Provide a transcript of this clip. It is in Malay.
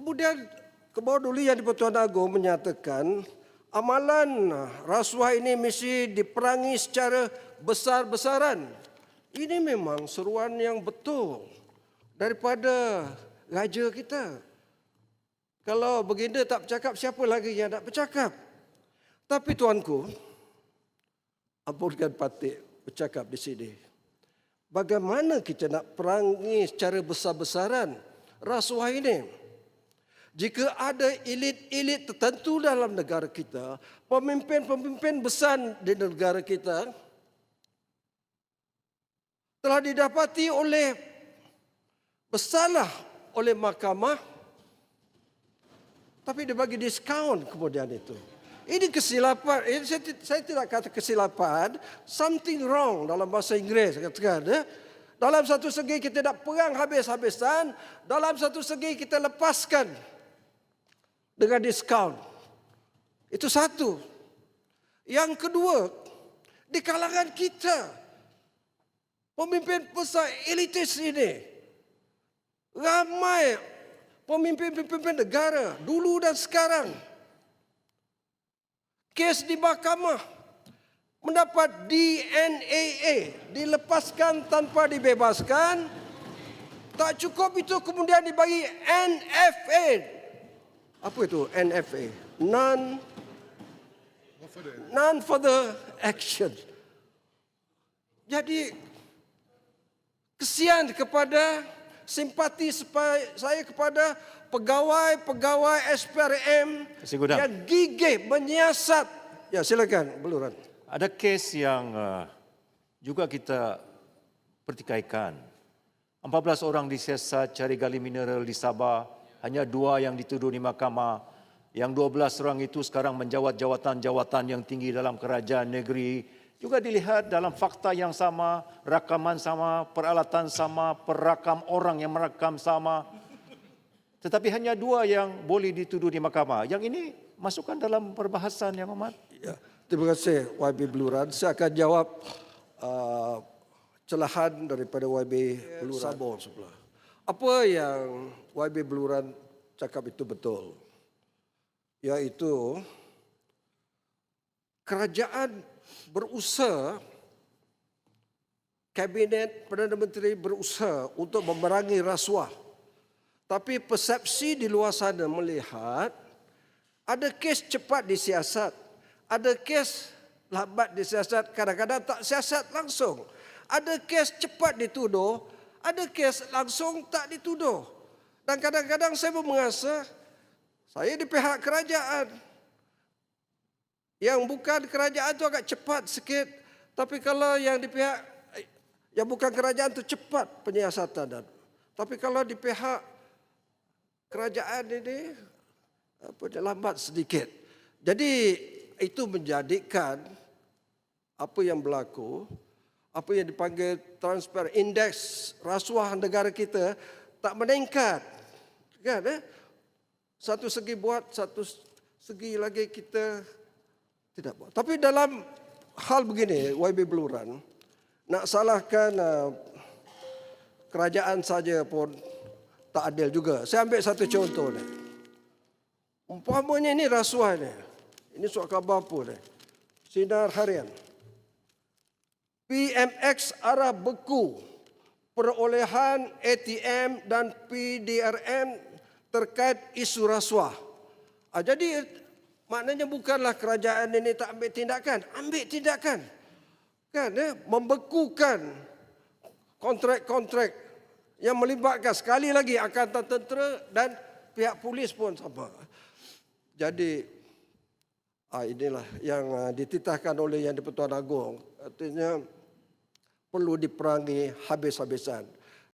Kemudian kebawah dulu Yang di-Pertuan Agong menyatakan amalan rasuah ini mesti diperangi secara besar-besaran. Ini memang seruan yang betul daripada raja kita. Kalau baginda tak bercakap, siapa lagi yang nak bercakap? Tapi tuanku, ampunkan Patik bercakap di sini. Bagaimana kita nak perangi secara besar-besaran rasuah ini? Jika ada elit-elit tertentu dalam negara kita, pemimpin-pemimpin besar di negara kita telah didapati bersalah oleh mahkamah, tapi dia bagi diskaun kemudian itu. Ini kesilapan. Saya tidak kata kesilapan, something wrong dalam bahasa Inggeris katakan. Dalam satu segi kita nak perang habis-habisan, dalam satu segi kita lepaskan dengan diskaun. Itu satu. Yang kedua, di kalangan kita, pemimpin besar elitis ini, ramai pemimpin-pemimpin negara dulu dan sekarang, kes di mahkamah mendapat DNAA, dilepaskan tanpa dibebaskan. Tak cukup itu, kemudian dibagi NFA. Apa itu NFA? Non-further action. Jadi kesian kepada simpati saya kepada pegawai-pegawai SPRM yang gigih menyiasat. Ya, silakan, Beluran. Ada kes yang juga kita pertikaikan. 14 orang disiasat cari gali mineral di Sabah, hanya 2 yang dituduh di mahkamah. Yang 12 orang itu sekarang menjawat jawatan-jawatan yang tinggi dalam kerajaan negeri. Juga dilihat dalam fakta yang sama, rakaman sama, peralatan sama, perakam orang yang merakam sama. Tetapi hanya 2 yang boleh dituduh di mahkamah. Yang ini masukkan dalam perbahasan, Yang Amat. Ya, terima kasih YB Beluran. Saya akan jawab celahan daripada YB Beluran. Sabor sebelah. Apa yang YB Beluran cakap itu betul. Iaitu kerajaan berusaha, Kabinet Perdana Menteri berusaha untuk memerangi rasuah. Tapi persepsi di luar sana melihat ada kes cepat disiasat, ada kes lambat disiasat, kadang-kadang tak siasat langsung. Ada kes cepat dituduh, ada kes langsung tak dituduh. Dan kadang-kadang saya pun merasa saya di pihak kerajaan. Yang bukan kerajaan itu agak cepat sikit. Tapi kalau yang di pihak yang bukan kerajaan itu cepat penyiasatan. Tapi kalau di pihak kerajaan ini lambat sedikit. Jadi itu menjadikan apa yang berlaku, apa yang dipanggil transfer indeks rasuah negara kita tak meningkat. Kan? Satu segi buat, satu segi lagi kita tidak buat. Tapi dalam hal begini, YB Beluran, nak salahkan kerajaan saja pun tak adil juga. Saya ambil satu contoh ni. Umpamanya ini rasuah ni. Ini surat khabar apa ni? Sinar Harian. PMX arah beku perolehan ATM dan PDRM terkait isu rasuah. Jadi maknanya bukanlah kerajaan ini tak ambil tindakan. Ambil tindakan. Kan, membekukan kontrak-kontrak yang melibatkan sekali lagi Angkatan Tentera dan pihak polis pun sama. Jadi inilah yang dititahkan oleh Yang di-Pertuan Agong. Artinya perlu diperangi habis-habisan.